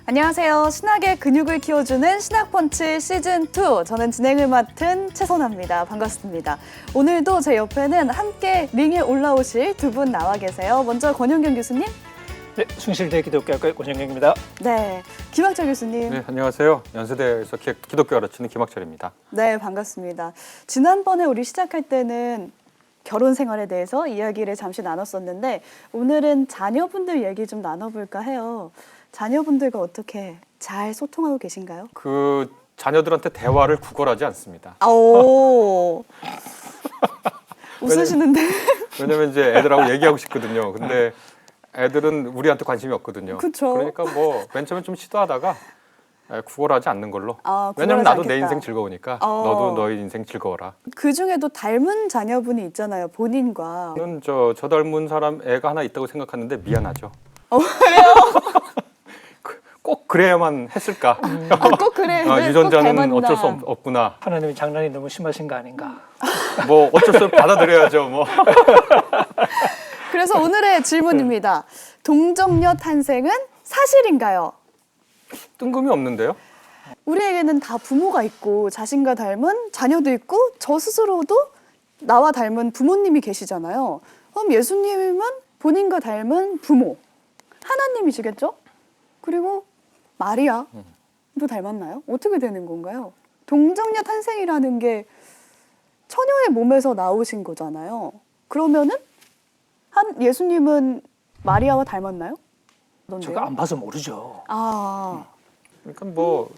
안녕하세요. 신학의 근육을 키워주는 신학펀치 시즌2. 저는 진행을 맡은 최선아입니다. 반갑습니다. 오늘도 제 옆에는 함께 링에 올라오실 두 분 나와 계세요. 먼저 권영경 교수님. 네, 숭실대 기독교학과의 권영경입니다. 네, 김학철 교수님. 네, 안녕하세요. 연세대에서 기독교 가르치는 김학철입니다. 네, 반갑습니다. 지난번에 우리 시작할 때는 결혼 생활에 대해서 이야기를 잠시 나눴었는데 오늘은 자녀분들 얘기 좀 나눠볼까 해요. 자녀분들과 어떻게 잘 소통하고 계신가요? 그 자녀들한테 대화를 구걸하지 않습니다. 오, 웃으시는데. 왜냐면 이제 애들하고 얘기하고 싶거든요. 근데 애들은 우리한테 관심이 없거든요. 그쵸. 그러니까 뭐 맨 처음에 좀 시도하다가 구걸하지 않는 걸로. 아, 왜냐면 구걸하지 나도 내 않겠다. 인생 즐거우니까 너도 너희 인생 즐거워라. 그 중에도 닮은 자녀분이 있잖아요, 본인과. 저는 저 닮은 사람 애가 하나 있다고 생각하는데 미안하죠. 왜요? 꼭 그래야만 했을까? 아, 꼭 그래. 꼭 유전자는 닮았나. 어쩔 수 없구나. 하나님의 장난이 너무 심하신 거 아닌가? 뭐 어쩔 수 없이 받아들여야죠. 뭐. 그래서 오늘의 질문입니다. 동정녀 탄생은 사실인가요? 뜬금이 없는데요. 우리에게는 다 부모가 있고 자신과 닮은 자녀도 있고 저 스스로도 나와 닮은 부모님이 계시잖아요. 그럼 예수님은 본인과 닮은 부모, 하나님이시겠죠? 그리고 마리아도 닮았나요? 어떻게 되는 건가요? 동정녀 탄생이라는 게 처녀의 몸에서 나오신 거잖아요. 그러면은 예수님은 마리아와 닮았나요? 제가 안 봐서 모르죠. 아, 그러니까 뭐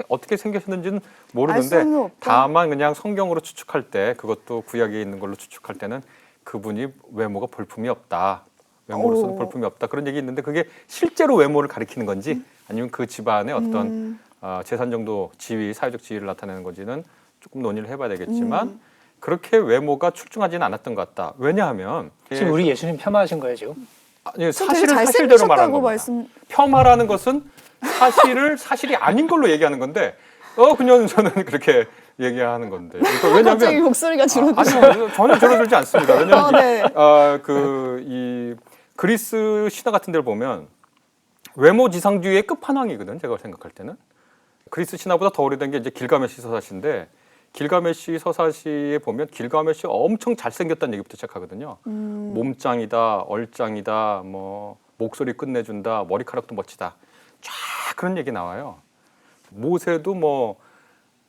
어떻게 생겼는지는 알 모르는데 수는 없다. 다만 그냥 성경으로 추측할 때 그것도 구약에 있는 걸로 추측할 때는 그분이 외모가 볼품이 없다. 외모로서는 오. 볼품이 없다. 그런 얘기 있는데 그게 실제로 외모를 가리키는 건지 아니면 그 집안의 어떤 재산 정도 지위, 사회적 지위를 나타내는 건지는 조금 논의를 해봐야 되겠지만 그렇게 외모가 출중하지는 않았던 것 같다. 왜냐하면 지금 우리 예수님 폄하하신 거예요, 지금? 아니, 좀 되게 사실을 사실대로 말하는 잘생기셨다고 겁니다. 폄하라는 것은 사실이 아닌 걸로 얘기하는 건데 그냥 저는 그렇게 얘기하는 건데. 그러니까 갑자기 왜냐하면 목소리가 줄어드셔. 아니 전혀 줄어들지 않습니다. 왜냐하면 네. 이 그리스 신화 같은 데를 보면 외모지상주의의 끝판왕이거든. 제가 생각할 때는 그리스 신화보다 더 오래된 게 이제 길가메시 서사시인데 길가메시 서사시에 보면 길가메시 엄청 잘생겼다는 얘기부터 시작하거든요. 몸짱이다, 얼짱이다, 뭐 목소리 끝내준다, 머리카락도 멋지다. 쫙 그런 얘기 나와요. 모세도 뭐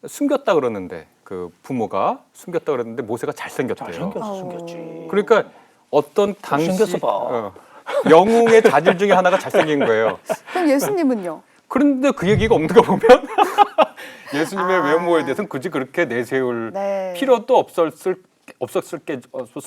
숨겼다 그러는데 그 부모가 숨겼다 그러는데 모세가 잘생겼대요. 잘생겨서 숨겼지. 그러니까 어떤 당시 생겼어 봐. 영웅의 자질 중에 하나가 잘생긴 거예요. 그럼 예수님은요? 그런데 그 얘기가 없는 거 보면 예수님의 외모에 대해서는 굳이 그렇게 내세울 네. 필요도 없었을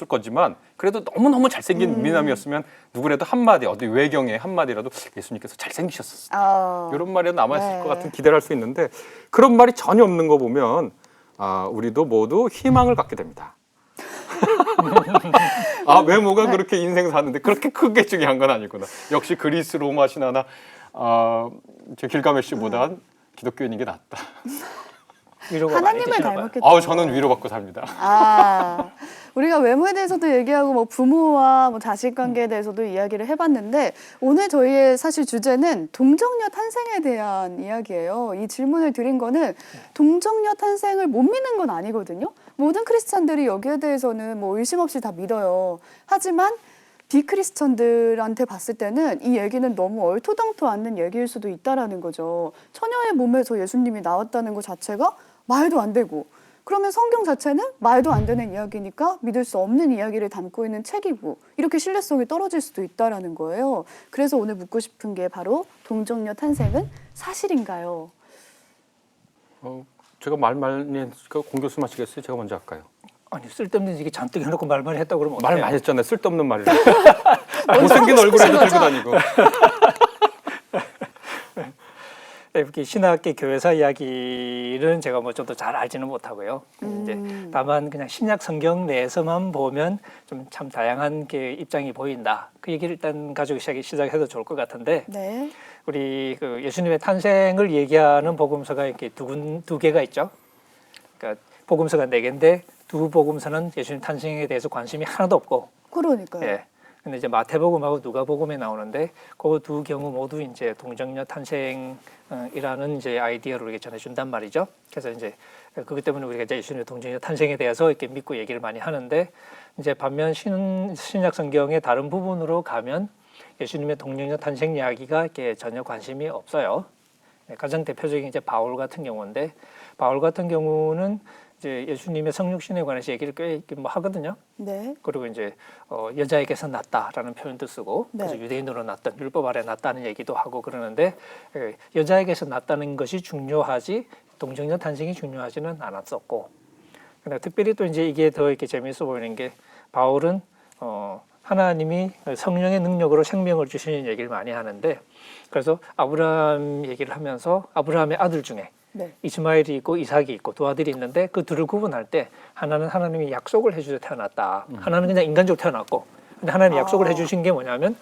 거지만 그래도 너무너무 잘생긴 미남이었으면 누구라도 한마디 어디 외경에 한마디라도 예수님께서 잘생기셨었어. 이런 말이 남아있을 네. 것 같은 기대를 할 수 있는데 그런 말이 전혀 없는 거 보면 우리도 모두 희망을 갖게 됩니다. 외모가 그렇게 인생 사는데 그렇게 크게 중요한 건 아니구나. 역시 그리스 로마 신화나 저 길가메시보단 기독교인인 게 낫다. 위로가 하나님을 많이 되시나 봐요. 닮았겠죠. 저는 위로받고 삽니다. 우리가 외모에 대해서도 얘기하고 뭐 부모와 뭐 자식 관계에 대해서도 이야기를 해봤는데 오늘 저희의 사실 주제는 동정녀 탄생에 대한 이야기예요. 이 질문을 드린 거는 동정녀 탄생을 못 믿는 건 아니거든요. 모든 크리스찬들이 여기에 대해서는 뭐 의심 없이 다 믿어요. 하지만 비크리스천들한테 봤을 때는 이 얘기는 너무 얼토당토 않는 얘기일 수도 있다라는 거죠. 처녀의 몸에서 예수님이 나왔다는 것 자체가 말도 안 되고 그러면 성경 자체는 말도 안 되는 이야기니까 믿을 수 없는 이야기를 담고 있는 책이고 이렇게 신뢰성이 떨어질 수도 있다라는 거예요. 그래서 오늘 묻고 싶은 게 바로 동정녀 탄생은 사실인가요? 제가 말 많이 했으니까 공 교수 마시겠어요? 제가 먼저 할까요? 아니 쓸데없는 얘기 잔뜩 해놓고 말만 했다 그러면 말 어떡해요? 많이 했잖아요. 쓸데없는 말을. 못생긴 얼굴에도 들고 다니고. 이렇게 신학계 교회사 이야기는 제가 뭐 좀 더 잘 알지는 못하고요. 이제 다만 그냥 신약 성경 내에서만 보면 좀 참 다양한 게 입장이 보인다. 그 얘기를 일단 가지고 시작해도 좋을 것 같은데 네. 우리 그 예수님의 탄생을 얘기하는 복음서가 이렇게 두 개가 있죠. 그러니까 복음서가 4개인데 두 복음서는 예수님 탄생에 대해서 관심이 하나도 없고 그러니까요. 예. 근데 이제 마태복음하고 누가복음에 나오는데 그 두 경우 모두 이제 동정녀 탄생이라는 이제 아이디어를 이렇게 전해준단 말이죠. 그래서 이제 그것 때문에 우리가 이제 예수님의 동정녀 탄생에 대해서 이렇게 믿고 얘기를 많이 하는데 이제 반면 신약 성경의 다른 부분으로 가면 예수님의 동정녀 탄생 이야기가 이렇게 전혀 관심이 없어요. 가장 대표적인 이제 바울 같은 경우인데 바울 같은 경우는 이제 예수님의 성육신에 관해서 얘기를 꽤 뭐 하거든요. 네. 그리고 이제 여자에게서 낳았다라는 표현도 쓰고 네. 그래서 유대인으로 낳았던 율법 아래 낳았다는 얘기도 하고 그러는데 여자에게서 낳았다는 것이 중요하지 동정녀 탄생이 중요하지는 않았었고 근데 특별히 또 이제 이게 더 이렇게 재미있어 보이는 게 바울은 하나님이 성령의 능력으로 생명을 주시는 얘기를 많이 하는데 그래서 아브라함 얘기를 하면서 아브라함의 아들 중에 네. 이스마엘이 있고 이삭이 있고 두 아들이 있는데 그 둘을 구분할 때 하나는 하나님이 약속을 해주셔서 태어났다. 하나는 그냥 인간적으로 태어났고 근데 하나님이 약속을 해주신 게 뭐냐면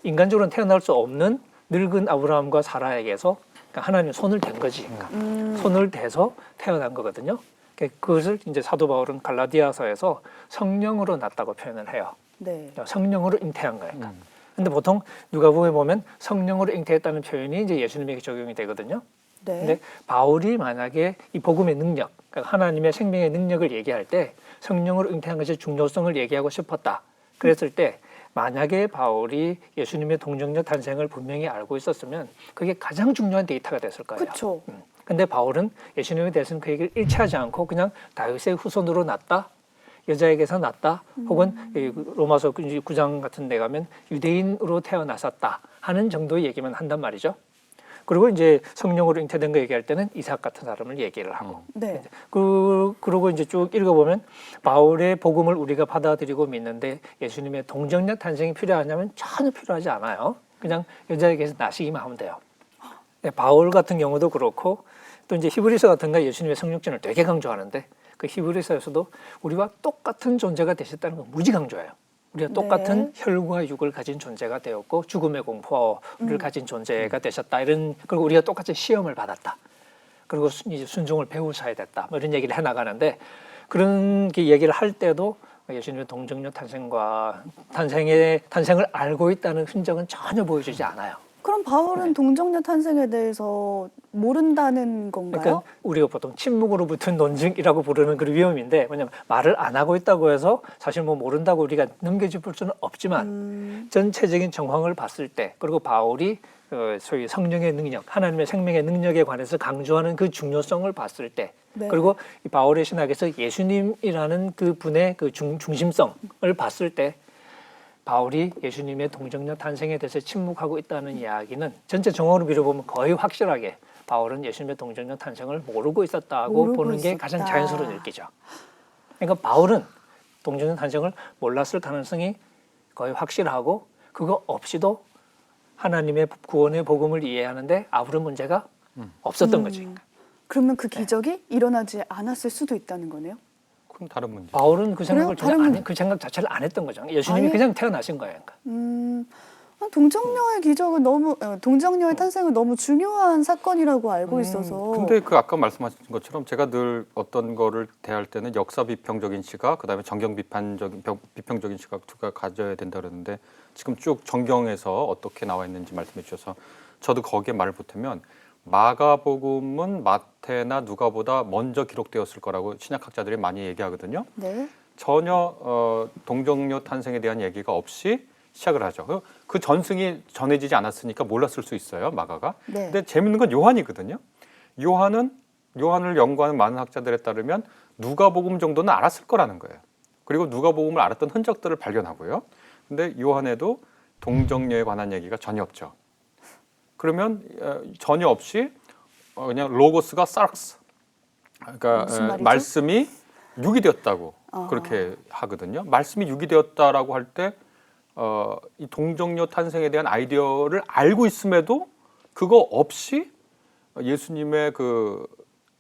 인간적으로는 태어날 수 없는 늙은 아브라함과 사라에게서 그러니까 하나님 손을 댄 거지. 그러니까 손을 대서 태어난 거거든요. 그것을 이제 사도 바울은 갈라디아서에서 성령으로 낳았다고 표현을 해요. 네. 성령으로 잉태한 거예요. 그러니까. 근데 보통 누가복음에 보면 성령으로 잉태했다는 표현이 이제 예수님에게 적용이 되거든요. 네. 근데 바울이 만약에 이 복음의 능력, 그러니까 하나님의 생명의 능력을 얘기할 때 성령으로 잉태한 것의 중요성을 얘기하고 싶었다. 그랬을 때 만약에 바울이 예수님의 동정녀 탄생을 분명히 알고 있었으면 그게 가장 중요한 데이터가 됐을 거예요. 그렇죠. 근데 바울은 예수님에 대해서는 그 얘기를 일치하지 않고 그냥 다윗의 후손으로 났다. 여자에게서 났다. 혹은 로마서 9장 같은 데 가면 유대인으로 태어났었다 하는 정도의 얘기만 한단 말이죠. 그리고 이제 성령으로 잉태된 거 얘기할 때는 이삭 같은 사람을 얘기를 하고 네. 그러고 이제 쭉 읽어보면 바울의 복음을 우리가 받아들이고 믿는데 예수님의 동정녀 탄생이 필요하냐면 전혀 필요하지 않아요. 그냥 여자에게서 나시기만 하면 돼요. 네, 바울 같은 경우도 그렇고 또 이제 히브리서 같은 거 예수님의 성육신을 되게 강조하는데 그 히브리서에서도 우리와 똑같은 존재가 되셨다는 거 무지 강조해요. 우리가 똑같은 혈과 육을 가진 존재가 되었고 죽음의 공포를 가진 존재가 되셨다. 그리고 우리가 똑같은 시험을 받았다. 그리고 이제 순종을 배우셔야 됐다. 뭐 이런 얘기를 해나가는데 그런 얘기를 할 때도 예수님의 동정녀 탄생을 알고 있다는 흔적은 전혀 보여주지 않아요. 그럼 바울은 동정녀 탄생에 대해서 모른다는 건가요? 그러니까 우리가 보통 침묵으로 붙은 논증이라고 부르는 그런 위험인데 뭐냐면 말을 안 하고 있다고 해서 사실 뭐 모른다고 우리가 넘겨짚을 수는 없지만 전체적인 정황을 봤을 때 그리고 바울이 소위 성령의 능력, 하나님의 생명의 능력에 관해서 강조하는 그 중요성을 봤을 때 네. 그리고 이 바울의 신학에서 예수님이라는 그 분의 그 중심성을 봤을 때 바울이 예수님의 동정녀 탄생에 대해서 침묵하고 있다는 이야기는 전체 정황으로 빌어보면 거의 확실하게 바울은 예수님의 동정녀 탄생을 모르고 있었다고 보는 게 가장 자연스러운 일기죠. 그러니까 바울은 동정녀 탄생을 몰랐을 가능성이 거의 확실하고 그거 없이도 하나님의 구원의 복음을 이해하는데 아무런 문제가 없었던 거죠. 그러면 그 기적이 일어나지 않았을 수도 있다는 거네요? 그럼 다른 문제. 바울은 그 생각을 그래요? 전혀 그 생각 자체를 안 했던 거죠. 예수님이 그냥 태어나신 거예요. 그러니까. 동정녀의 기적은 동정녀의 탄생은 너무 중요한 사건이라고 알고 있어서. 근데 그 아까 말씀하신 것처럼 제가 늘 어떤 거를 대할 때는 역사 비평적인 시각, 그다음에 정경 비평적인 시각 두 가지 가져야 된다 그러는데 지금 쭉 정경에서 어떻게 나와 있는지 말씀해 주셔서 저도 거기에 말을 보태면 마가복음은 마태나 누가보다 먼저 기록되었을 거라고 신약학자들이 많이 얘기하거든요. 네. 전혀 동정녀 탄생에 대한 얘기가 없이 시작을 하죠. 그 전승이 전해지지 않았으니까 몰랐을 수 있어요, 마가가. 네. 근데 재밌는 건 요한이거든요. 요한을 연구하는 많은 학자들에 따르면 누가복음 정도는 알았을 거라는 거예요. 그리고 누가복음을 알았던 흔적들을 발견하고요. 근데 요한에도 동정녀에 관한 얘기가 전혀 없죠. 그러면 전혀 없이 그냥 로고스가 사르스, 그러니까 말씀이 육이 되었다고 그렇게 하거든요. 말씀이 육이 되었다라고 할 때 이 동정녀 탄생에 대한 아이디어를 알고 있음에도 그거 없이 예수님의 그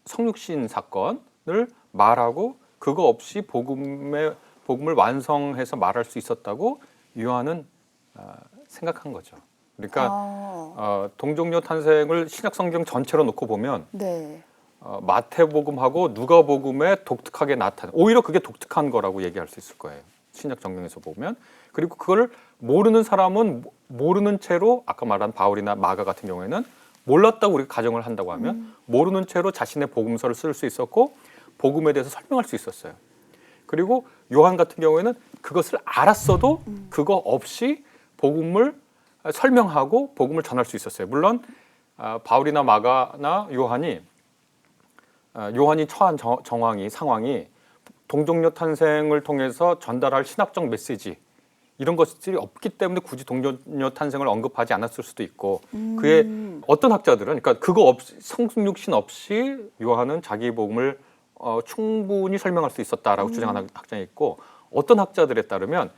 성육신 사건을 말하고 그거 없이 복음을 완성해서 말할 수 있었다고 요한은 생각한 거죠. 그러니까 동정녀 탄생을 신약 성경 전체로 놓고 보면 네. 마태복음하고 누가복음에 독특하게 나타나 오히려 그게 독특한 거라고 얘기할 수 있을 거예요. 신약 성경에서 보면. 그리고 그걸 모르는 사람은 모르는 채로 아까 말한 바울이나 마가 같은 경우에는 몰랐다고 우리가 가정을 한다고 하면 모르는 채로 자신의 복음서를 쓸 수 있었고 복음에 대해서 설명할 수 있었어요. 그리고 요한 같은 경우에는 그것을 알았어도 그거 없이 복음을 설명하고 복음을 전할 수 있었어요. 물론 바울이나 마가나 요한이 처한 상황이 동정녀 탄생을 통해서 전달할 신학적 메시지 이런 것들이 없기 때문에 굳이 동정녀 탄생을 언급하지 않았을 수도 있고 그의 어떤 학자들은 그러니까 그거 없이 성육신 없이 요한은 자기 복음을 충분히 설명할 수 있었다라고 주장하는 학자가 있고 어떤 학자들에 따르면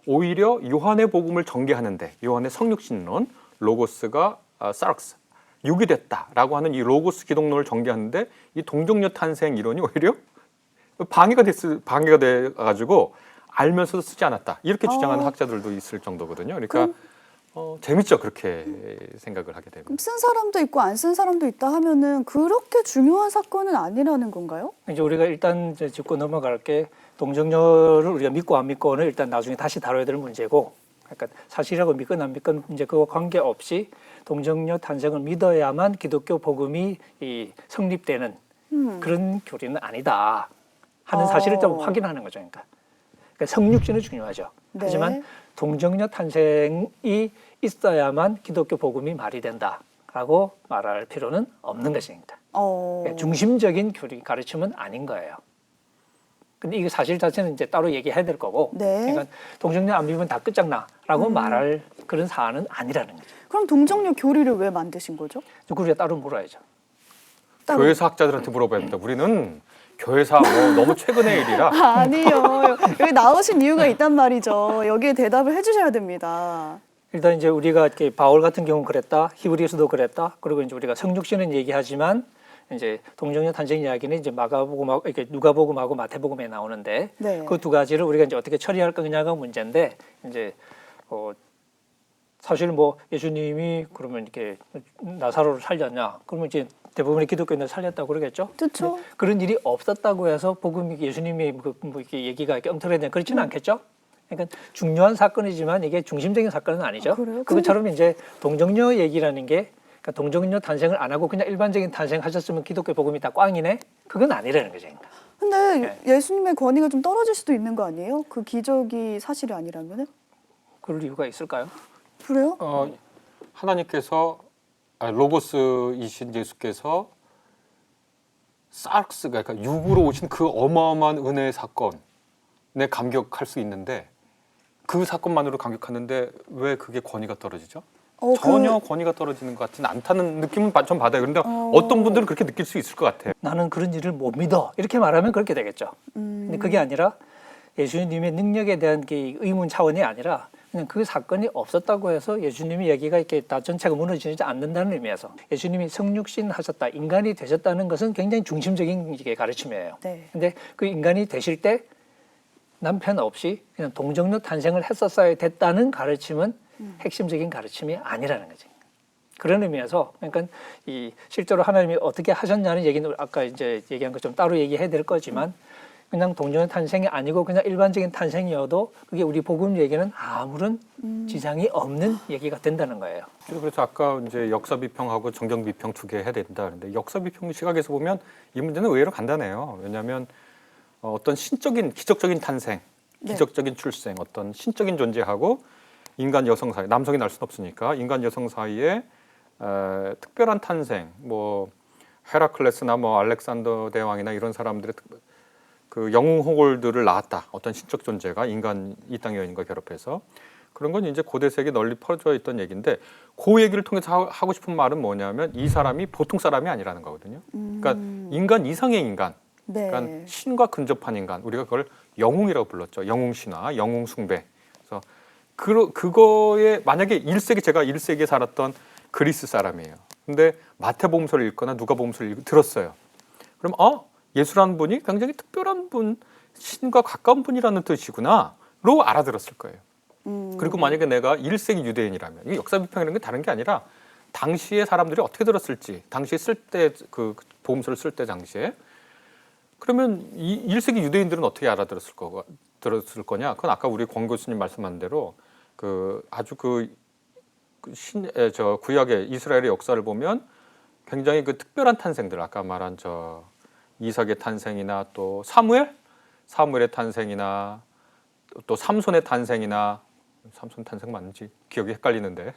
오히려 요한의 복음을 전개하는데 요한의 성육신론 로고스가 사르스 육이 됐다라고 하는 이 로고스 기독론을 전개하는데 이 동정녀 탄생 이론이 오히려 방해가 돼 가지고 알면서도 쓰지 않았다 이렇게 주장하는 학자들도 있을 정도거든요. 그러니까 재밌죠 그렇게 생각을 하게 되면. 그럼 쓴 사람도 있고 안 쓴 사람도 있다 하면은 그렇게 중요한 사건은 아니라는 건가요? 이제 우리가 일단 이제 짚고 넘어갈 게 동정녀를 우리가 믿고 안 믿고는 일단 나중에 다시 다뤄야 될 문제고, 그러니까 사실이라고 믿건 안 믿건 이제 그거 관계없이 동정녀 탄생을 믿어야만 기독교 복음이 성립되는 그런 교리는 아니다 하는 사실을 좀 확인하는 거죠. 그러니까 성육신은 중요하죠. 네. 하지만 동정녀 탄생이 있어야만 기독교 복음이 말이 된다라고 말할 필요는 없는 것이니까. 그러니까 중심적인 교리 가르침은 아닌 거예요. 근데 이게 사실 자체는 이제 따로 얘기해야 될 거고, 네. 그러니까 동정녀 안 믿으면 다 끝장나라고 말할 그런 사안은 아니라는 거죠. 그럼 동정녀 교리를 왜 만드신 거죠? 우리가 따로 물어야죠. 교회사 학자들한테 물어봐야 됩니다. 우리는 교회사 너무 최근의 일이라 아니요. 여기 나오신 이유가 있단 말이죠. 여기에 대답을 해주셔야 됩니다. 일단 이제 우리가 이렇게 바울 같은 경우는 그랬다, 히브리서도 그랬다. 그리고 이제 우리가 성육신은 얘기하지만 이제 동정녀 탄생 이야기는 이제 마가복음하고 이렇게 누가복음하고 마태복음에 나오는데 네. 그 두 가지를 우리가 이제 어떻게 처리할 거냐가 문제인데 이제 사실 뭐 예수님이 그러면 이렇게 나사로를 살렸냐? 그러면 이제 대부분의 기독교인들 살렸다고 그러겠죠. 그렇죠. 그런 일이 없었다고 해서 복음이 예수님이 뭐 이렇게 얘기가 이렇게 엉터리냐 그렇지는 않겠죠. 그러니까 중요한 사건이지만 이게 중심적인 사건은 아니죠. 그래요? 그것처럼 이제 동정녀 얘기라는 게 그러니까 동정녀 탄생을 안 하고 그냥 일반적인 탄생하셨으면 기독교 복음이 다 꽝이네. 그건 아니라는 거죠. 근데 예수님의 권위가 좀 떨어질 수도 있는 거 아니에요? 그 기적이 사실이 아니라면은? 그럴 이유가 있을까요? 그래요? 하나님께서 로고스이신 예수께서 사르스가 그러니까 육으로 오신 그 어마어마한 은혜의 사건에 감격할 수 있는데 그 사건만으로 감격하는데 왜 그게 권위가 떨어지죠? 전혀 권위가 떨어지는 것 같지는 않다는 느낌은 좀 받아요. 그런데 어떤 분들은 그렇게 느낄 수 있을 것 같아요. 나는 그런 일을 못 믿어. 이렇게 말하면 그렇게 되겠죠. 근데 그게 아니라 예수님의 능력에 대한 게 의문 차원이 아니라 그냥 그 사건이 없었다고 해서 예수님의 얘기가 이렇게 다 전체가 무너지지 않는다는 의미에서 예수님이 성육신 하셨다, 인간이 되셨다는 것은 굉장히 중심적인 이게 가르침이에요. 네. 근데 그 인간이 되실 때 남편 없이 그냥 동정녀 탄생을 했었어야 됐다는 가르침은 핵심적인 가르침이 아니라는 거죠. 그런 의미에서 그러니까 이 실제로 하나님이 어떻게 하셨냐는 얘기는 아까 이제 얘기한 것처럼 따로 얘기해야 될 거지만 그냥 동정녀 탄생이 아니고 그냥 일반적인 탄생이어도 그게 우리 복음 얘기는 아무런 지장이 없는 얘기가 된다는 거예요. 그래서 아까 이제 역사 비평하고 정경 비평 두 개 해야 된다 그런데 역사 비평 시각에서 보면 이 문제는 의외로 간단해요. 왜냐하면 어떤 신적인 기적적인 탄생, 기적적인 출생, 어떤 신적인 존재하고 인간 여성 사이, 남성이 날 수는 없으니까 인간 여성 사이에 특별한 탄생, 뭐 헤라클레스나 뭐 알렉산더 대왕이나 이런 사람들의 그 영웅 호골들을 낳았다. 어떤 신적 존재가 인간 이 땅의 여인과 결합해서 그런 건 이제 고대 세계에 널리 퍼져 있던 얘기인데 그 얘기를 통해서 하고 싶은 말은 뭐냐면 이 사람이 보통 사람이 아니라는 거거든요. 그러니까 인간 이상의 인간, 네. 그러니까 신과 근접한 인간, 우리가 그걸 영웅이라고 불렀죠. 영웅 신화, 영웅 숭배. 그래서 그거에 만약에 1세기 제가 1세기에 살았던 그리스 사람이에요. 근데 마태복음서를 읽거나 누가복음서를 들었어요. 그럼 예수라는 분이 굉장히 특별한 분, 신과 가까운 분이라는 뜻이구나로 알아들었을 거예요. 그리고 만약에 내가 1세기 유대인이라면 이 역사 비평이라는 게 다른 게 아니라 당시에 사람들이 어떻게 들었을지, 당시에 쓸 때 그 복음서를 쓸 때 당시에 그러면 이 1세기 유대인들은 어떻게 알아들었을 들었을 거냐? 그건 아까 우리 권 교수님 말씀한 대로 아주 구약의 이스라엘의 역사를 보면 굉장히 특별한 탄생들, 아까 말한 이삭의 탄생이나 또 사무엘의 탄생이나 또 삼손의 탄생이나 삼손 탄생 맞는지 기억이 헷갈리는데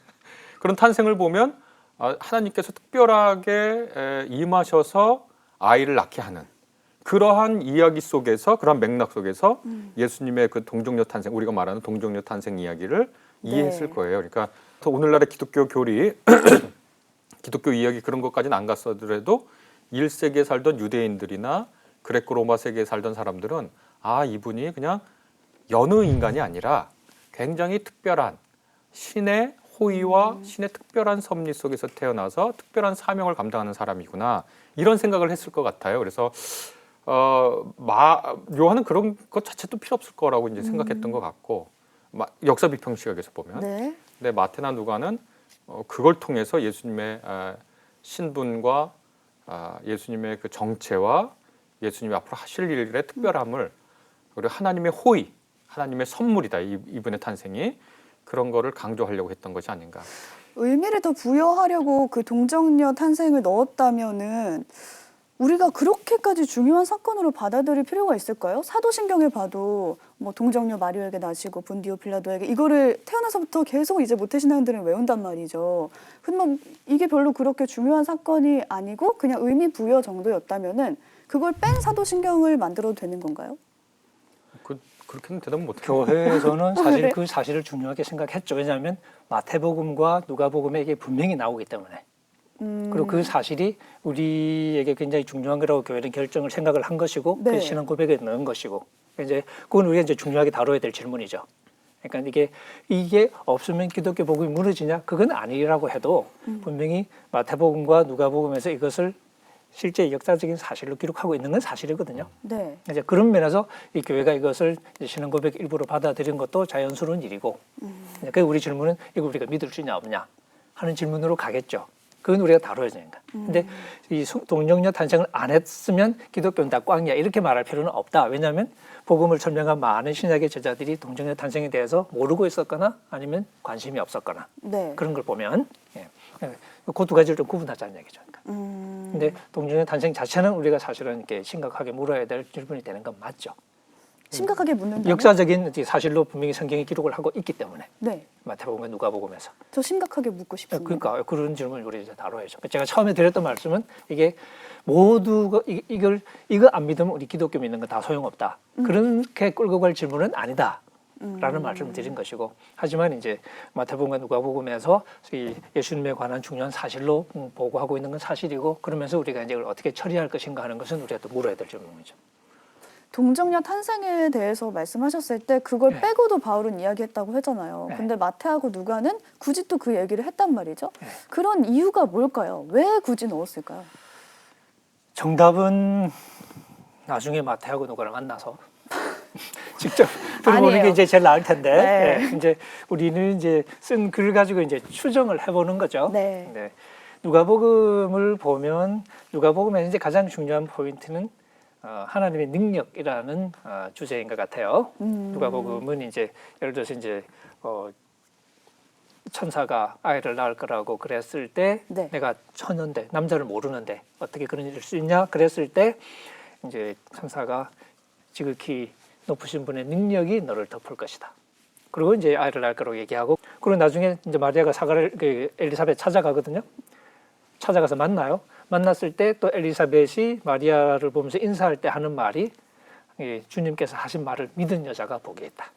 그런 탄생을 보면 하나님께서 특별하게 임하셔서 아이를 낳게 하는 그러한 이야기 속에서, 그러한 맥락 속에서 예수님의 그 동정녀 탄생, 우리가 말하는 동정녀 탄생 이야기를 이해했을 거예요. 그러니까 오늘날의 기독교 교리, 기독교 이야기 그런 것까지는 안 갔어도 1세기에 살던 유대인들이나 그레코 로마 세계에 살던 사람들은 이분이 그냥 여느 인간이 아니라 굉장히 특별한 신의 호의와 신의 특별한 섭리 속에서 태어나서 특별한 사명을 감당하는 사람이구나, 이런 생각을 했을 것 같아요. 그래서 요한은 그런 것 자체도 필요 없을 거라고 이제 생각했던 것 같고, 역사 비평 시각에서 보면. 네. 근데 마태나 누가는 그걸 통해서 예수님의 신분과 예수님의 그 정체와 예수님이 앞으로 하실 일의 특별함을, 그리고 하나님의 호의, 하나님의 선물이다, 이분의 탄생이, 그런 거를 강조하려고 했던 것이 아닌가. 의미를 더 부여하려고 그 동정녀 탄생을 넣었다면은 우리가 그렇게까지 중요한 사건으로 받아들일 필요가 있을까요? 사도신경에 봐도 뭐 동정녀 마리아에게 나시고 본디오 빌라도에게, 이거를 태어나서부터 계속 이제 모태신앙들은 외운단 말이죠. 근데 뭐 이게 별로 그렇게 중요한 사건이 아니고 그냥 의미 부여 정도였다면은 그걸 뺀 사도신경을 만들어도 되는 건가요? 그렇게는 대답 못해요. 교회에서는 사실 네. 그 사실을 중요하게 생각했죠. 왜냐하면 마태복음과 누가복음에 이게 분명히 나오기 때문에. 그리고 그 사실이 우리에게 굉장히 중요한 거라고 교회는 결정을 생각을 한 것이고, 네. 그 신앙 고백에 넣은 것이고, 이제 그건 우리가 이제 중요하게 다뤄야 될 질문이죠. 그러니까 이게 없으면 기독교 복음이 무너지냐? 그건 아니라고 해도 분명히 마태복음과 누가복음에서 이것을 실제 역사적인 사실로 기록하고 있는 건 사실이거든요. 네. 이제 그런 면에서 이 교회가 이것을 신앙 고백 일부로 받아들인 것도 자연스러운 일이고, 그러니까 우리 질문은 이거 우리가 믿을 수 있냐 없냐 하는 질문으로 가겠죠. 그건 우리가 다뤄야 되니까. 근데 이 동정녀 탄생을 안 했으면 기독교는 다 꽝이야, 이렇게 말할 필요는 없다. 왜냐하면 복음을 설명한 많은 신약의 제자들이 동정녀 탄생에 대해서 모르고 있었거나 아니면 관심이 없었거나, 네. 그런 걸 보면 그 두 가지를 좀 구분하자는 얘기죠. 근데 동정녀 탄생 자체는 우리가 사실은 이렇게 심각하게 물어야 될 질문이 되는 건 맞죠. 심각하게 묻는다. 역사적인 사실로 분명히 성경이 기록을 하고 있기 때문에, 네. 마태복음과 누가복음에서. 저 심각하게 묻고 싶습니다. 그러니까 그런 질문을 우리 이제 다뤄야죠. 제가 처음에 드렸던 말씀은 이게 모두가 이거 안 믿으면 우리 기독교 믿는 거 다 소용없다. 그렇게 끌고 갈 질문은 아니다. 라는 말씀을 드린 것이고, 하지만 이제 마태복음과 누가복음에서 이 예수님에 관한 중요한 사실로 보고하고 있는 건 사실이고, 그러면서 우리가 이제 어떻게 처리할 것인가 하는 것은 우리가 또 물어야 될 질문이죠. 동정녀 탄생에 대해서 말씀하셨을 때 그걸 빼고도 바울은 이야기했다고 했잖아요. 네. 근데 마태하고 누가는 굳이 또 그 얘기를 했단 말이죠. 네. 그런 이유가 뭘까요? 왜 굳이 넣었을까요? 정답은 나중에 마태하고 누가를 만나서 직접 들어보는 아니에요. 게 이제 제일 나을 텐데, 네. 이제 우리는 이제 쓴 글을 가지고 이제 추정을 해보는 거죠. 네. 누가복음을 보면 누가복음에서 이제 가장 중요한 포인트는 하나님의 능력이라는 주제인 것 같아요. 누가복음은 이제 예를 들어서 이제 천사가 아이를 낳을 거라고 그랬을 때, 네. 내가 처녀인데 남자를 모르는데 어떻게 그런 일을 수 있냐 그랬을 때, 이제 천사가 지극히 높으신 분의 능력이 너를 덮을 것이다. 그리고 이제 아이를 낳을 거라고 얘기하고, 그리고 나중에 이제 마리아가 엘리사벳 찾아가거든요. 찾아가서 만나요. 만났을 때 또 엘리사벳이 마리아를 보면서 인사할 때 하는 말이, 주님께서 하신 말을 믿은 여자가 복이 있다.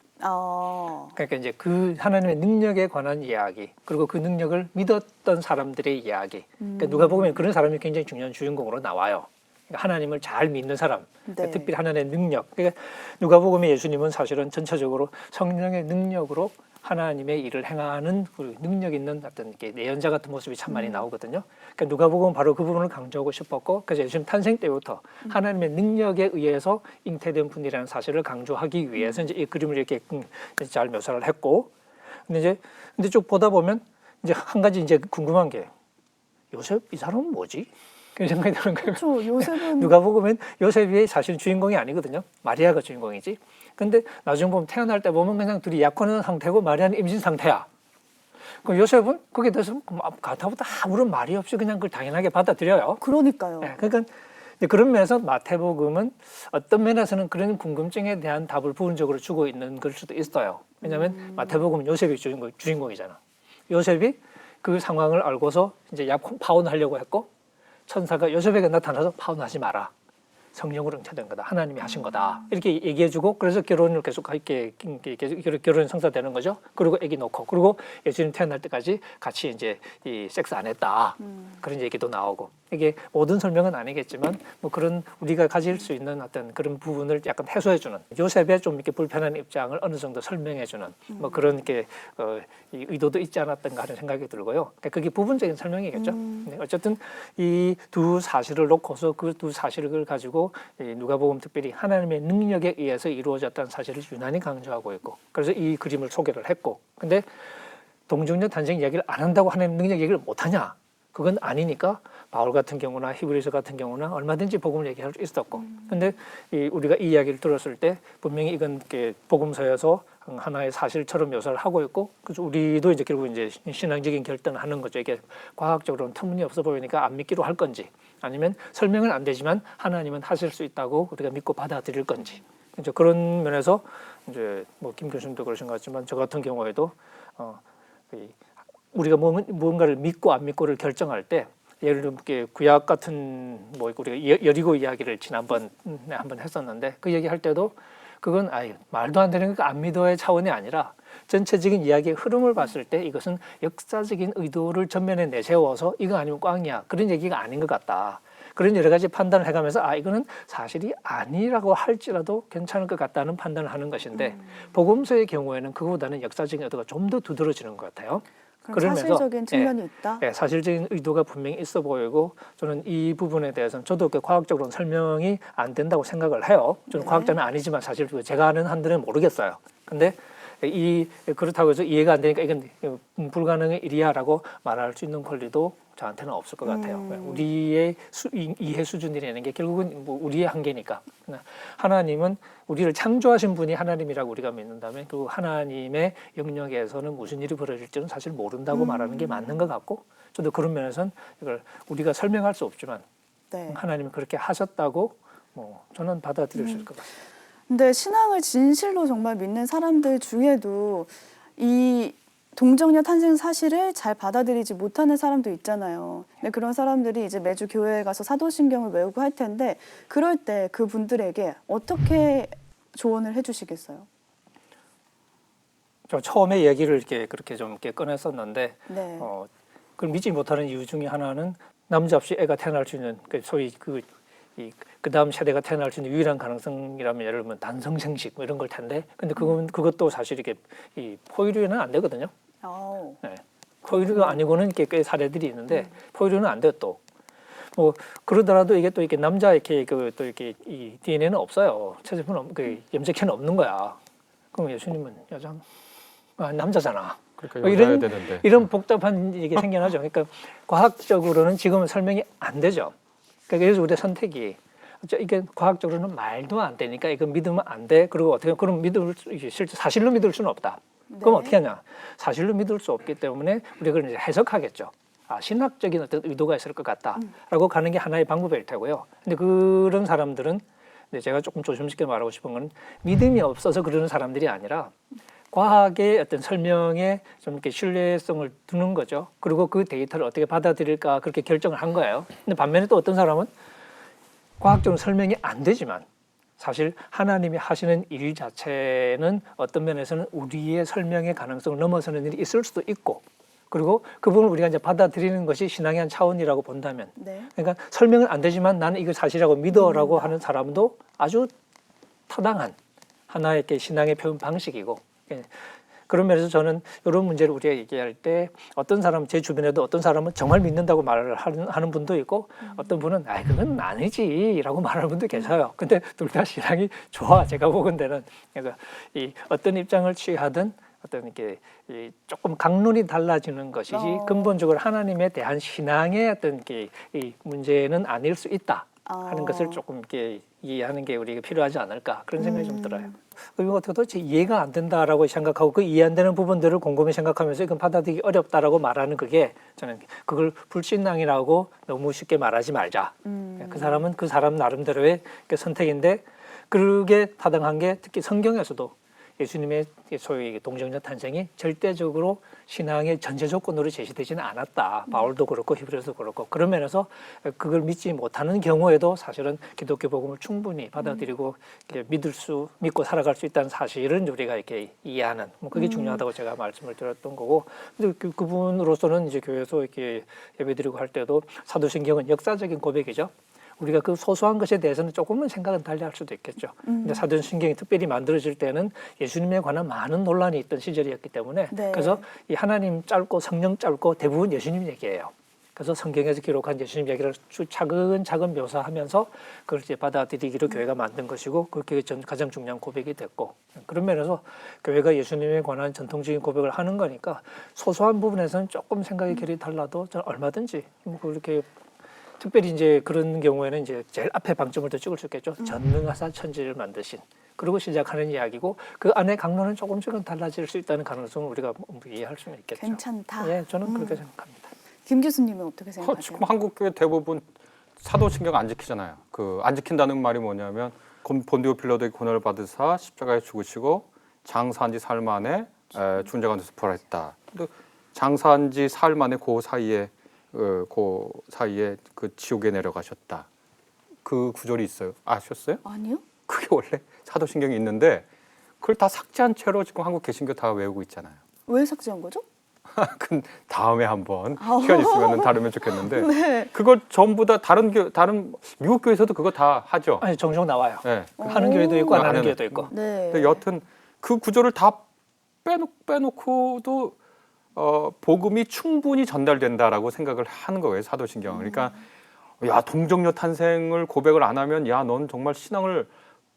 그러니까 이제 그 하나님의 능력에 관한 이야기, 그리고 그 능력을 믿었던 사람들의 이야기. 그러니까 누가복음에 그런 사람이 굉장히 중요한 주인공으로 나와요. 그러니까 하나님을 잘 믿는 사람, 네. 특별히 하나님의 능력. 그러니까 누가복음의 예수님은 사실은 전체적으로 성령의 능력으로 하나님의 일을 행하는 그 능력 있는 어떤 이렇게 내연자 같은 모습이 참 많이 나오거든요. 그러니까 누가복음은 바로 그 부분을 강조하고 싶었고, 그래서 예수님 탄생 때부터 하나님의 능력에 의해서 잉태된 분이라는 사실을 강조하기 위해서 이제 이 그림을 이렇게 잘 묘사를 했고, 근데 쭉 보다 보면 이제 한 가지 이제 궁금한 게, 요셉 이 사람은 뭐지? 그런 생각이 드는 거예요. 그렇죠. 요셉은 누가 보면 요셉이 사실 주인공이 아니거든요. 마리아가 주인공이지. 근데 나중에 보면 태어날 때 보면 그냥 둘이 약혼한 상태고 마리아는 임신 상태야. 그 요셉은 거기에 대해서 가타부터 아무런 말이 없이 그냥 그걸 당연하게 받아들여요. 그러니까요. 네, 그러니까 이제 그런 면에서 마태복음은 어떤 면에서는 그런 궁금증에 대한 답을 부분적으로 주고 있는 걸 수도 있어요. 왜냐하면 마태복음은 요셉이 주인공이잖아. 요셉이 그 상황을 알고서 이제 약 파혼하려고 했고 천사가 요셉에게 나타나서 파혼하지 마라. 성령으로 응태된 거다. 하나님이 하신 거다. 이렇게 얘기해주고 그래서 결혼을 계속 결혼 성사되는 거죠. 그리고 아기 놓고 그리고 예수님 태어날 때까지 같이 이제 이 섹스 안 했다. 그런 얘기도 나오고 이게 모든 설명은 아니겠지만 뭐 그런 우리가 가질 수 있는 어떤 그런 부분을 약간 해소해주는 요셉의 좀 이렇게 불편한 입장을 어느 정도 설명해주는 뭐 그런 게 이 의도도 있지 않았던가 하는 생각이 들고요. 그러니까 그게 부분적인 설명이겠죠. 네, 어쨌든 이 두 사실을 놓고서 그 두 사실을 가지고 누가복음 특별히 하나님의 능력에 의해서 이루어졌다는 사실을 유난히 강조하고 있고 그래서 이 그림을 소개를 했고 근데 동정녀 탄생 이야기를 안 한다고 하나님 능력 얘기를 못하냐? 그건 아니니까 바울 같은 경우나 히브리서 같은 경우나 얼마든지 복음을 얘기할 수 있었고 근데 우리가 이 이야기를 들었을 때 분명히 이건 이렇게 복음서에서 하나의 사실처럼 묘사를 하고 있고 그래서 우리도 이제 결국 이제 신앙적인 결단을 하는 거죠. 이게 과학적으로는 터무니없어 보이니까 안 믿기로 할 건지 아니면 설명은 안 되지만 하나님은 하실 수 있다고 우리가 믿고 받아들일 건지 이제 그런 면에서 이제 뭐 김 교수님도 그러신 것 같지만 저 같은 경우에도 우리가 무언가를 믿고 안 믿고를 결정할 때 예를 들면 구약 같은 뭐 우리가 여리고 이야기를 지난번 한번 했었는데 그 얘기할 때도 그건 말도 안 되는 거 안 믿어의 차원이 아니라 전체적인 이야기의 흐름을 봤을 때 이것은 역사적인 의도를 전면에 내세워서 이거 아니면 꽝이야 그런 얘기가 아닌 것 같다. 그런 여러 가지 판단을 해가면서 이거는 사실이 아니라고 할지라도 괜찮을 것 같다는 판단을 하는 것인데 복음서의 경우에는 그거보다는 역사적인 의도가 좀 더 두드러지는 것 같아요. 그럼 사실적인 측면이 있다? 네, 사실적인 의도가 분명히 있어 보이고 저는 이 부분에 대해서는 저도 과학적으로는 설명이 안 된다고 생각을 해요. 저는 과학자는 아니지만 사실 제가 아는 한들은 모르겠어요. 근데 그렇다고 해서 이해가 안 되니까 이건 불가능의 일이야라고 말할 수 있는 권리도 저한테는 없을 것 같아요. 우리의 이해 수준이라는 게 결국은 뭐 우리의 한계니까. 하나님은 우리를 창조하신 분이 하나님이라고 우리가 믿는다면 그 하나님의 영역에서는 무슨 일이 벌어질지는 사실 모른다고 말하는 게 맞는 것 같고 저도 그런 면에서는 이걸 우리가 설명할 수 없지만 하나님이 그렇게 하셨다고 뭐 저는 받아들일 수 있을 것 같아요. 근데 신앙을 진실로 정말 믿는 사람들 중에도 이 동정녀 탄생 사실을 잘 받아들이지 못하는 사람도 있잖아요. 근데 그런 사람들이 이제 매주 교회에 가서 사도신경을 외우고 할 텐데 그럴 때 그분들에게 어떻게 조언을 해주시겠어요? 저 처음에 얘기를 그렇게 좀 꺼냈었는데 네. 그걸 믿지 못하는 이유 중에 하나는 남자 없이 애가 태어날 수 있는 소위 그 다음 세대가 태어날 수 있는 유일한 가능성이라면 예를 들면 단성생식 뭐 이런 걸 텐데 근데 그것도 사실 이게 포유류는 안 되거든요. 네. 포유류가 아니고는 꽤 사례들이 있는데 포유류는 안 돼요 또. 뭐 그러더라도 이게 또 이렇게 남자 또 이렇게 이 DNA는 없어요. 체제표는 염색체는 없는 거야. 그럼 예수님은 남자잖아. 그러니까 여자야 되는데 이런 복잡한 얘기 생겨나죠. 그러니까 과학적으로는 지금은 설명이 안 되죠. 그래서 우리의 선택이 이게 과학적으로는 말도 안 되니까 이거 믿으면 안 돼. 그리고 어떻게 그럼 실제 사실로 믿을 수는 없다. 그럼 어떻게 하냐? 사실로 믿을 수 없기 때문에 우리가 그걸 이제 해석하겠죠. 신학적인 어떤 의도가 있을 것 같다라고 가는 게 하나의 방법일 테고요. 근데 그런 사람들은 제가 조금 조심스럽게 말하고 싶은 건 믿음이 없어서 그러는 사람들이 아니라 과학의 어떤 설명에 좀 이렇게 신뢰성을 두는 거죠. 그리고 그 데이터를 어떻게 받아들일까 그렇게 결정을 한 거예요. 근데 반면에 또 어떤 사람은 과학적으로 설명이 안 되지만 사실 하나님이 하시는 일 자체는 어떤 면에서는 우리의 설명의 가능성을 넘어서는 일이 있을 수도 있고 그리고 그 부분을 우리가 이제 받아들이는 것이 신앙의 한 차원이라고 본다면 그러니까 설명은 안 되지만 나는 이걸 사실이라고 믿어라고 하는 사람도 아주 타당한 하나의 신앙의 표현 방식이고 그런 면에서 저는 이런 문제를 우리가 얘기할 때 어떤 사람 제 주변에도 어떤 사람은 정말 믿는다고 말을 하는 분도 있고 어떤 분은 그건 아니지라고 말하는 분도 계셔요. 근데 둘 다 신앙이 좋아 제가 보건대는 그래서 이 어떤 입장을 취하든 어떤 이렇게 조금 강론이 달라지는 것이지 근본적으로 하나님에 대한 신앙의 어떤 이 문제는 아닐 수 있다 하는 것을 조금 이렇게 이해하는 게 우리가 필요하지 않을까 그런 생각이 좀 들어요. 이거 어떻게 도대체 이해가 안 된다라고 생각하고 그 이해 안 되는 부분들을 곰곰이 생각하면서 이건 받아들이기 어렵다라고 말하는 그게 저는 그걸 불신앙이라고 너무 쉽게 말하지 말자. 그 사람은 그 사람 나름대로의 선택인데 그게 타당한 게 특히 성경에서도 예수님의 소위 동정녀 탄생이 절대적으로 신앙의 전제 조건으로 제시되지는 않았다. 바울도 그렇고 히브리서도 그렇고 그런 면에서 그걸 믿지 못하는 경우에도 사실은 기독교 복음을 충분히 받아들이고 믿고 살아갈 수 있다는 사실은 우리가 이렇게 이해하는 그게 중요하다고 제가 말씀을 드렸던 거고 그분으로서는 이제 교회에서 이렇게 예배드리고 할 때도 사도신경은 역사적인 고백이죠. 우리가 그 소소한 것에 대해서는 조금은 생각은 달리할 수도 있겠죠. 근데 사도신경이 특별히 만들어질 때는 예수님에 관한 많은 논란이 있던 시절이었기 때문에 그래서 이 하나님 짧고 성령 짧고 대부분 예수님 얘기예요. 그래서 성경에서 기록한 예수님 얘기를 차근차근 묘사하면서 그걸 이제 받아들이기로 교회가 만든 것이고 그렇게 가장 중요한 고백이 됐고 그런 면에서 교회가 예수님에 관한 전통적인 고백을 하는 거니까 소소한 부분에서는 조금 생각의 결이 달라도 저는 얼마든지 그렇게 특별히 이제 그런 경우에는 이제 제일 앞에 방점을 더 찍을 수 있겠죠. 전능하사 천지를 만드신. 그리고 시작하는 이야기고 그 안에 강론은 조금씩은 달라질 수 있다는 가능성을 우리가 이해할 수는 있겠죠. 괜찮다. 예, 저는 그렇게 생각합니다. 김 교수님은 어떻게 생각하세요? 지금 한국 교회 대부분 사도신경 안 지키잖아요. 그 안 지킨다는 말이 뭐냐면 본디오 빌라도의 고난을 받으사 십자가에 죽으시고 장사한 지 사흘 만에 죽은 자 가운데서 부활했다. 근데 장사한 지 사흘 만에 그 사이에 그 지옥에 내려가셨다. 그 구절이 있어요. 아셨어요? 아니요. 그게 원래 사도신경이 있는데 그걸 다 삭제한 채로 지금 한국 개신교 다 외우고 있잖아요. 왜 삭제한 거죠? 그 다음에 한번 시간 있으면 다루면 좋겠는데 네. 그걸 전부 다 다른 미국 교회에서도 그거 다 하죠. 아니 종종 나와요. 네. 하는 교회도 있고 안 하는 교회도 있고. 네. 근데 여튼 그 구절을 다 빼놓고도 복음이 충분히 전달된다라고 생각을 하는 거예요. 사도신경. 그러니까 야 동정녀 탄생을 고백을 안 하면 야 넌 정말 신앙을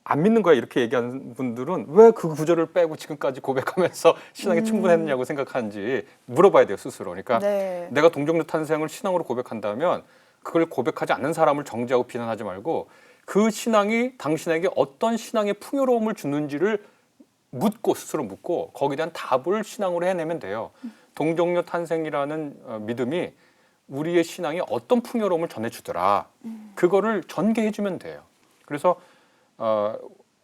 안 믿는 거야 이렇게 얘기하는 분들은 왜 그 구절을 빼고 지금까지 고백하면서 신앙이 충분했느냐고 생각하는지 물어봐야 돼요 스스로. 그러니까 내가 동정녀 탄생을 신앙으로 고백한다면 그걸 고백하지 않는 사람을 정죄하고 비난하지 말고 그 신앙이 당신에게 어떤 신앙의 풍요로움을 주는지를 스스로 묻고 거기에 대한 답을 신앙으로 해내면 돼요. 동정녀 탄생이라는 믿음이 우리의 신앙에 어떤 풍요로움을 전해주더라. 그거를 전개해주면 돼요. 그래서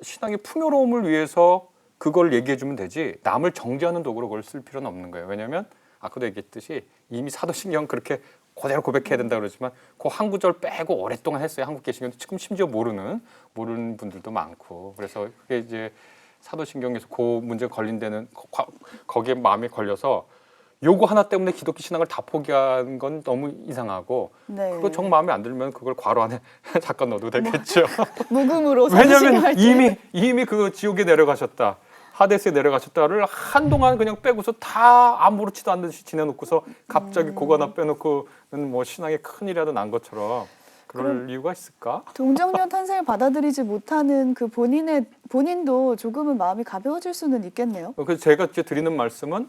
신앙의 풍요로움을 위해서 그걸 얘기해주면 되지 남을 정죄하는 도구로 그걸 쓸 필요는 없는 거예요. 왜냐하면 아까도 얘기했듯이 이미 사도신경 그렇게 그대로 고백해야 된다 그러지만 그 한 구절 빼고 오랫동안 했어요. 한국 개신교도 지금 심지어 모르는 분들도 많고 그래서 그게 이제 사도신경에서 그 문제가 걸린 데는 거기에 마음에 걸려서 요거 하나 때문에 기독교 신앙을 다 포기한 건 너무 이상하고 그거 정 마음에 안 들면 그걸 괄호 안에 잠깐 넣어도 되겠죠. 묵음으로 왜냐하면 이미 그 지옥에 내려가셨다. 하데스에 내려가셨다를 한동안 그냥 빼고서 다 아무렇지도 않은 듯이 지내놓고서 갑자기 그거 하나 빼놓고는 뭐 신앙에 큰일이라도 난 것처럼 그럴 이유가 있을까? 동정녀 탄생을 받아들이지 못하는 그 본인도 조금은 마음이 가벼워질 수는 있겠네요. 그래서 제가 이제 드리는 말씀은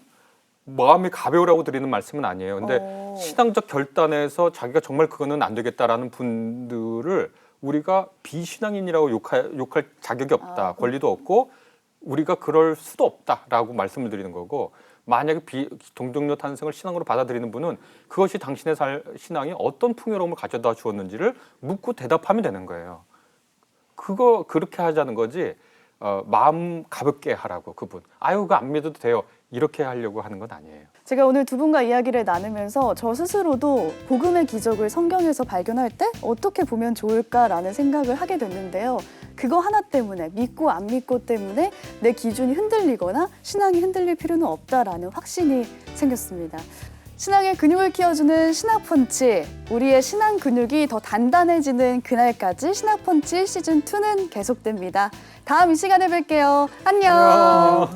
마음이 가벼우라고 드리는 말씀은 아니에요. 근데 신앙적 결단에서 자기가 정말 그거는 안 되겠다라는 분들을 우리가 비신앙인이라고 욕할 자격이 없다. 권리도 없고 우리가 그럴 수도 없다라고 말씀을 드리는 거고 만약에 동정녀 탄생을 신앙으로 받아들이는 분은 그것이 당신의 신앙에 어떤 풍요로움을 가져다 주었는지를 묻고 대답하면 되는 거예요. 그렇게 하자는 거지 마음 가볍게 하라고 그분. 그거 안 믿어도 돼요. 이렇게 하려고 하는 건 아니에요. 제가 오늘 두 분과 이야기를 나누면서 저 스스로도 복음의 기적을 성경에서 발견할 때 어떻게 보면 좋을까라는 생각을 하게 됐는데요. 그거 하나 때문에 믿고 안 믿고 때문에 내 기준이 흔들리거나 신앙이 흔들릴 필요는 없다라는 확신이 생겼습니다. 신앙의 근육을 키워주는 신학펀치, 우리의 신앙 근육이 더 단단해지는 그날까지 신학펀치 시즌2는 계속됩니다. 다음 이 시간에 뵐게요. 안녕.